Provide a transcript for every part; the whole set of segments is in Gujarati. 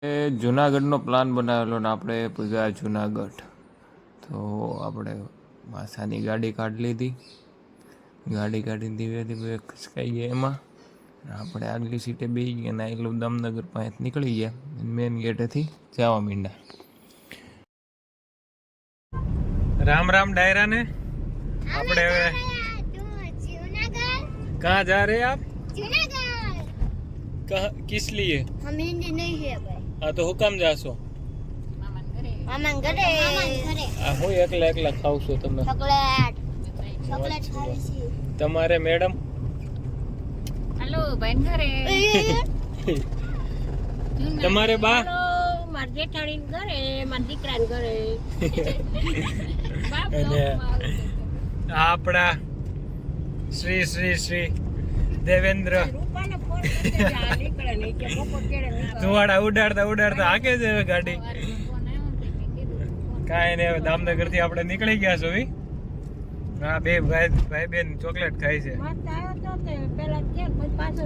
જુનાગઢનો પ્લાન બનાવેલો ને આપણે પૂગ્યા જુનાગઢ. તો આપણે માસાની ગાડી કાઢી લીધી. ગાડી કાઢીને ધીરે ધીરે ખસકાઈ ગયા એમાં. આપણે આગલી સીટે બેસી ગયા ને એટલું દામનગર પાસે નીકળી ગયા મેન ગેટેથી જવા માંડ્યા. રામ રામ ડાયરા ને. આપણે હવે कहाँ जा रहे हैं आप? किस लिए? हम हिंदी नहीं है भाई. हाँ तो हुकम जासो. मामा घरे. હું એકલા એકલા ખાવ છું. તમે ચોકલેટ ખાવી છે. તમારે મેડમ? હેલો બેન ઘરે. તમારે બા? હેલો માર જેઠાણી ઘરે, માર દીકરાને ઘરે. અને આપણા શ્રી શ્રી શ્રી દેવેન્દ્ર રૂપાને ફોન કરતે જા નીકળે નહીં કે બપોર કેડે નીકળે. ધુવાડા ઉડાડતા ઉડાડતા હાકે છે હવે ગાડી. ફોન આવ્યો ને તે મેં કીધું કાંઈ નહીં, હવે દામનગર થી આપણે નીકળી ગયા છો. હા, બે ભાઈ બેન ચોકલેટ ખાય છે. મસ્ત આવ્યો તો તે પેલા કે પછી પાછો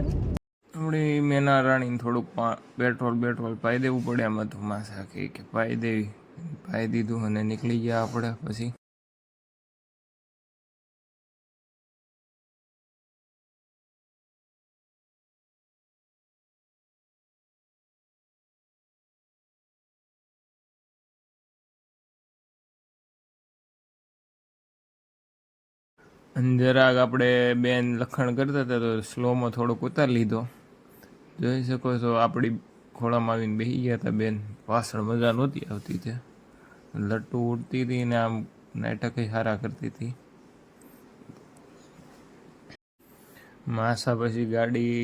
થોડી મેના રાણી થોડુંક પેટ્રોલ પાઈ દેવું પડે એમાં. તો માસા કે પાઈ દીધું અને નીકળી ગયા આપણે. પછી જરાક આપણે બેન લખણ કરતા હતા તો સ્લોમાં થોડોક ઉતારી લીધો. જોઈ શકો છો આપણી ખોળામાં આવીને બેસી ગયા હતા બેન. પાછળ મજા નહોતી આવતી તે લટ્ટુ ઉડતી હતી ને આમ નાટક સારા કરતી હતી. માસા પછી ગાડી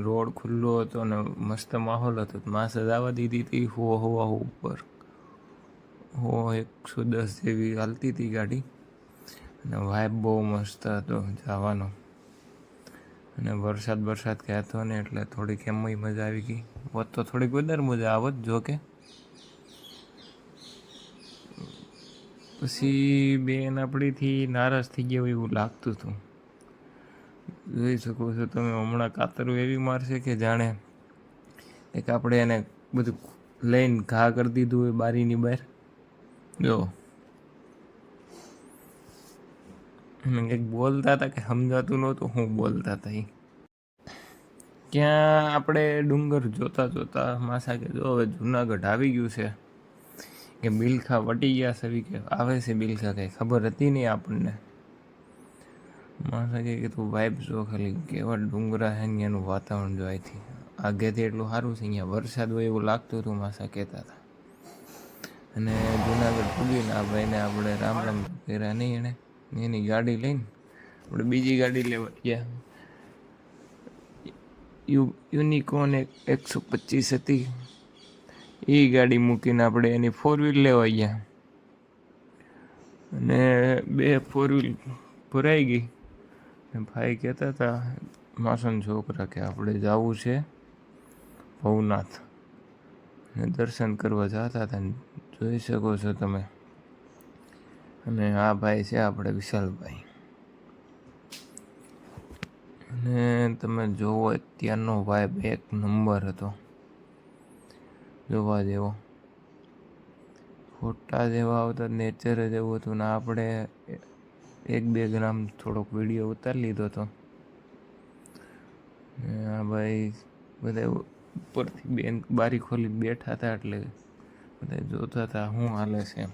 રોડ ખુલ્લો હતો ને મસ્ત માહોલ હતો. માસા જવા દીધી હતી હવા ઉપર 110 જેવી હાલતી હતી ગાડી. અને વાઇબ બહુ મસ્ત હતો જવાનો. અને વરસાદ કહેતો ને એટલે થોડીક એમય મજા આવી ગઈ. હોત તો થોડીક વધારે મજા આવત જો કે. પછી બેન આપણીથી નારાજ થઈ ગયા એવું લાગતું હતું. જોઈ શકો છો તમે હમણાં કાતરું એવી મારશે કે જાણે એક આપણે એને બધું લઈને ઘા કરી દીધું હોય બારીની બહાર. જો એક બોલતા હતા કે સમજાતું નહોતું હું બોલતા હતા એ. ક્યાં આપણે ડુંગર જોતા માસા કે જો હવે જુનાગઢ આવી ગયું છે કે બિલખા વટી ગયા છે. કે આવે છે બિલખા, કંઈ ખબર હતી નહીં આપણને. માસા કે તું વાઇબ જો ખાલી કેવા ડુંગરા છે ને એનું વાતાવરણ જો અહીંથી આગેથી એટલું સારું છે. અહીંયા વરસાદ હોય એવું લાગતું હતું માસા કહેતા હતા. અને જુનાગઢ પૂગીને આ ભાઈને આપણે રામ કર્યા નહીં. એની ગાડી લઈને આપણે બીજી ગાડી લેવા ગયા. યુનિકોર્ન 125 હતી. એ ગાડી મૂકીને આપણે એની 4 વ્હીલ લેવા ગયા. અને 2 4 વ્હીલ ભરાઈ ગઈ. ભાઈ કહેતા હતા માસન છોકરા કે આપણે જવું છે ભવનાથ ને દર્શન કરવા જતા હતા. જોઈ શકો છો તમે. અને આ ભાઈ છે આપણે વિશાલભાઈ. અને તમે જોવો અત્યારનો વાઇબ એક નંબર હતો, જોવા જેવો. ફોટા જેવા આવતા, નેચર જેવું હતું. ને આપણે 1-2 ગ્રામ થોડોક વિડીયો ઉતારી લીધો હતો. આ ભાઈ બધા ઉપરથી બેન બારી ખોલી બેઠા હતા એટલે બધા જોતા હતા શું હાલે છે એમ.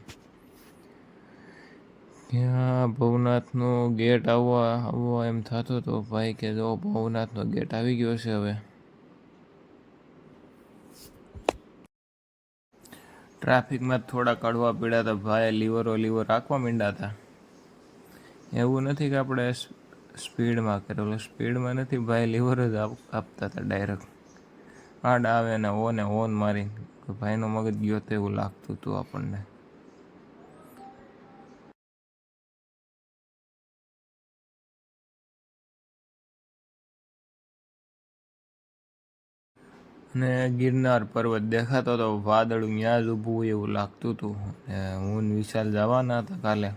ત્યાં ભવનાથનો ગેટ આવવા એમ થતો હતો. ભાઈ કે જો ભવનાથનો ગેટ આવી ગયો છે હવે. ટ્રાફિકમાં થોડા કડવા પીડા હતા. ભાઈ લીવર રાખવા માંડ્યા હતા. એવું નથી કે આપણે સ્પીડમાં કરેલો, સ્પીડમાં નથી. ભાઈ લીવર જ આપતા હતા ડાયરેક્ટ. આડ આવે ને ઓન મારી ભાઈનો મગજ ગયો તો એવું લાગતું હતું આપણને. અને ગિરનાર પર્વત દેખાતો હતો. વાદળું ત્યાં જ ઊભું હોય એવું લાગતું હતું. હું વિશાલ જવાના હતા કાલે.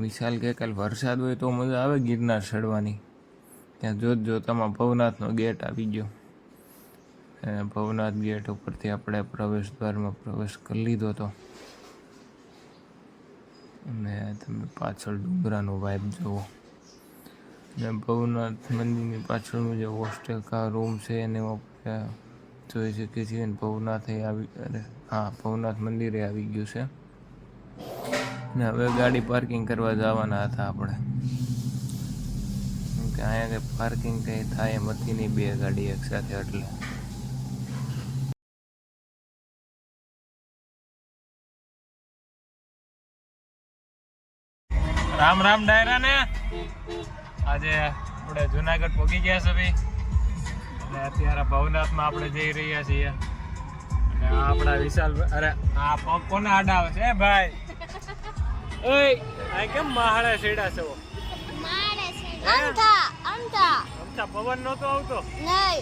વિશાલ કે કાલે વરસાદ હોય તો મજા આવે ગિરનાર ચડવાની. ત્યાં જોતામાં ભવનાથનો ગેટ આવી ગયો. ભવનાથ ગેટ ઉપરથી આપણે પ્રવેશ દ્વારમાં પ્રવેશ કરી લીધો હતો. અને તમે પાછળ ડુંગરાનો વાઇબ જુઓ. ને ભવનાથ મંદિરની પાછળનું જે હોસ્ટેલ કા રૂમ છે એને આપણે જોઈ શકીએ છીએ. અને ભવનાથ મંદિરે આવી ગયું છે. ને હવે ગાડી પાર્કિંગ કરવા જવાના હતા આપણે, કેમ કે અહીંયા કંઈ પાર્કિંગ કંઈ થાય એમ હતી નહીં, 2 ગાડી એકસાથે. એટલે રામ રામ ડાયરા ને. આજે આપણે જુનાગઢ પહોંચી ગયા છે ભાઈ, અને અત્યારે ભવનાથમાં આપણે જઈ રહ્યા છીએ. અને આ આપણા વિશાલ, અરે આ પગ કોને આડા આવે છે ભાઈ? ઓય આ કેમ માહાડે છેડા છો? મારે છે અમથા અમથા પવન નહોતો આવતો. નહીં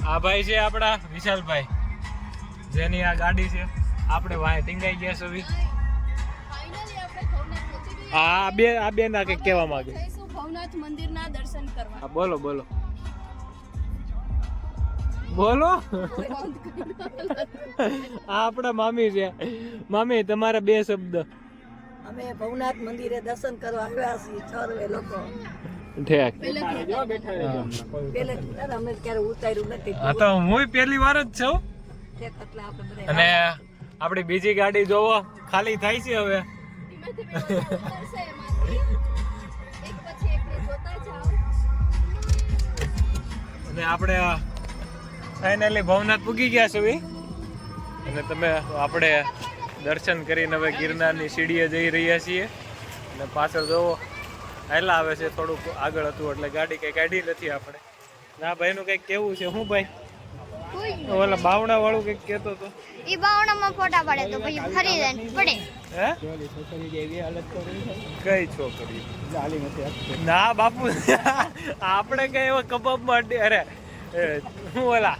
આ ભાઈ છે આપણા વિશાલભાઈ, જેની આ ગાડી છે. આપણે વાંહે ટીંગાઈ ગયા છે ભાઈ. આ બે ના કઈક કહેવા માંગે. ભવનાથ મંદિરના દર્શન કરવા. હા બોલો બોલો બોલો. આ આપણા મામી છે. મામી તમારા 2 શબ્દ. અમે ભવનાથ મંદિરે દર્શન કરવા આવ્યા છીએ સર્વે લોકો. ઠેક. પેલે અમે ક્યારે ઉતાર્યું નથી. હા તો હું પહેલી વાર જ છું. એટલે આપણે બધા અને આપણી બીજી ગાડી જોવો ખાલી થાય છે હવે. અને આપણે ફાઇનલી ભવનાથ પૂગી ગયા છે. અને આપણે દર્શન કરીને હવે ગિરનારની સીડીએ જઈ રહ્યા છીએ. અને પાછળ જોવો હાલા આવે છે, થોડુંક આગળ હતું એટલે ગાડી કંઈ કાઢી નથી આપણે. ના ભાઈનું કંઈક કેવું છે? શું ભાઈ ઓલા બાવણા વાળું કંઈક કહેતો હતો? ઈ બાવણામાં ફોટા પડે તો પછી ફરી જાય પડે. હે કઈ છોકરી? ના બાપુ, આપણે કઈ એવા કબાબમાં અરે શું ઓલા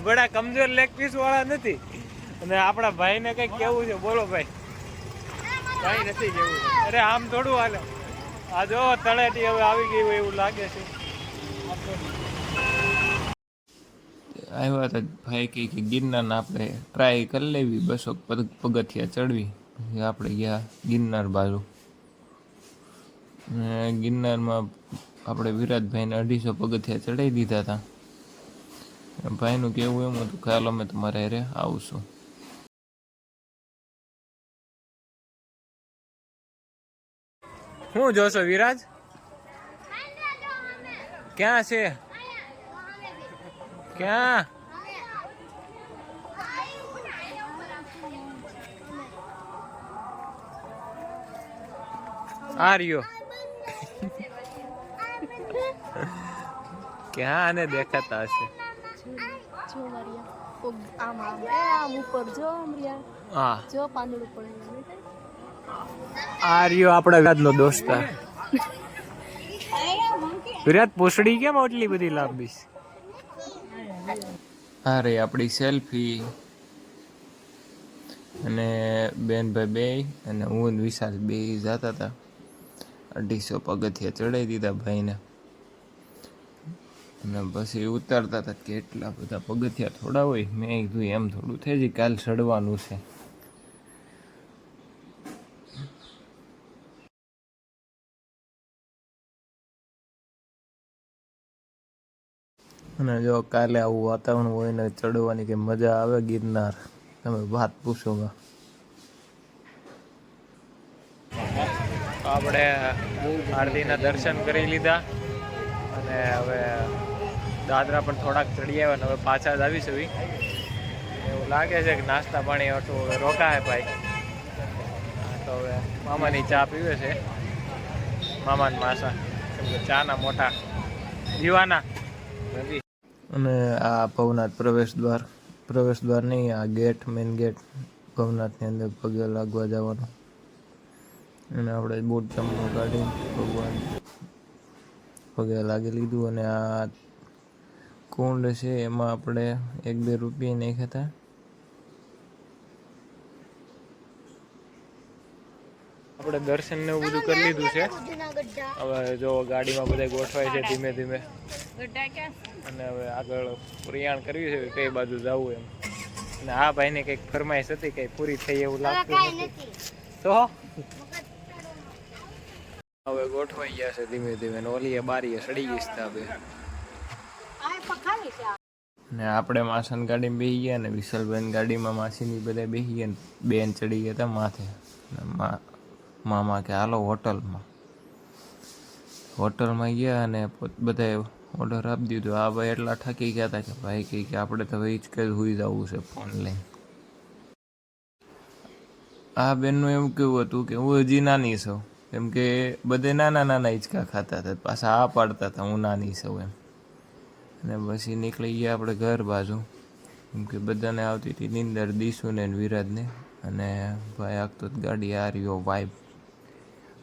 બડા કમજોર લેગ પીસ વાળા નથી. અને આપણા ભાઈને કઈક કેવું છે? બોલો ભાઈ. કઈ નથી કેવું. અરે આમ થોડું હાલે. આ જો તળેટી હવે આવી ગઈ હોય એવું લાગે છે. આવ્યા હતા ભાઈ કે ગિરનાર આપણે ટ્રાય કરી લેવી, 200 પગથિયા ચડવી. આપણે ગયા ગિરનાર બાજુ. ગિરનારમાં આપણે વિરાટભાઈને 250 પગથિયા ચડાવી દીધા હતા. ભાઈનું કેવું એમ હતું કે હાલો અમે તમારે હારે આવશું. શું જોશો વિરાજ? ક્યાં છે? ક્યાં? આ રહ્યો. ક્યાં આને દેખાતા હશે? આમ ઉપર જો હા જો પાંદડું પડે. આ રહ્યો આપણા વિરાટનો દોસ્તાર. વિરાટ પૂછડી કેમ આટલી બધી લાંબી? આ રહી આપણી સેલ્ફી. અને બેનભાઈ બે અને હું વિશાલ બે જતા હતા. 250 પગથિયા ચડાવી દીધા ભાઈને. અને પછી ઉતારતા હતા કે એટલા બધા પગથિયા થોડા હોય. મેં કીધું એમ થોડું થઈ જાય, કાલ ચડવાનું છે. અને જો કાલે આવું વાતાવરણ હોય ને ચડવાની કે મજા આવે ગિરનાર, તમે વાત પૂછો. આપણે આરતીના દર્શન કરી લીધા અને હવે દાદરા પણ થોડાક ચડી આવ્યા. હવે પાછા જ આવીશું. એવું લાગે છે કે નાસ્તા પાણી હતું હવે રોકાય ભાઈ. તો હવે મામાની ચા પીવે છે, મામાન માસા, કેમ કે ચાના મોટા દીવાના નથી. અને આ ભવનાથ પ્રવેશ દ્વાર નહીં, આ ગેટ, મેઇન ગેટ ભવનાથની અંદર પગે લાગવા જવાનું. અને આપણે બૂટ ચંપલ કાઢી ભગવાન પગે લાગી લીધું. અને આ કુંડ છે એમાં આપણે 1-2 રૂપિયા નાખ્યા હતા. આપણે દર્શન ને એવું બધું કરી લીધું છે. જુનાગઢ જા હવે જો ગાડીમાં બધા ગોઠવાય છે ધીમે ધીમે, ગઢા ક્યાં અને હવે આગળ પ્રયાણ કર્યું છે કઈ બાજુ જવું એમ. અને આ ભાઈને કંઈક ફરમાઈશ હતી, કંઈ પૂરી થઈ એવું હવે લાગતું કાંઈ નથી. નથી તો હવે ગોઠવાઈ ગયા છે ધીમે ધીમે, ને ઓલીએ બારીએ સડી ગઈ છે હવે. ને આપણે માસન ગાડીમાં બેસી ગયા, ને વિશાલબેન ગાડીમાં માસીની બધા બેસી ગયા, ને બેન ચડી ગયા હતા માથે. ને મામા કે હાલો હોટલમાં. હોટલમાં ગયા અને બધાએ ઓર્ડર આપી દીધો. આ ભાઈ એટલા થાકી ગયા હતા કે ભાઈ કહે કે આપણે તો હવે જ કે સુઈ જવું છે ફોન લઈને. આ બેનનું એવું કેવું હતું કે હું હજી નાની છું, કેમ કે બધે નાના નાના હિંચકા ખાતા હતા, પાછા આ પાડતા હતા હું નાની છું એમ. અને પછી નીકળી ગયા આપણે ઘર બાજુ, કેમ કે બધાને આવતી હતી નીંદર, દીશુને ને વિરાજને. અને ભાઈ આખતો ગાડી આ રહ્યો વાઇબ.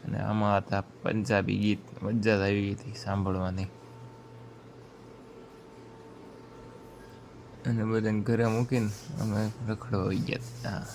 અને આમાં હતા પંજાબી ગીત, મજા આવી ગઈ હતી સાંભળવાની. અને બધાને ઘરે મૂકીને અમે રખડવા ગયા. હા.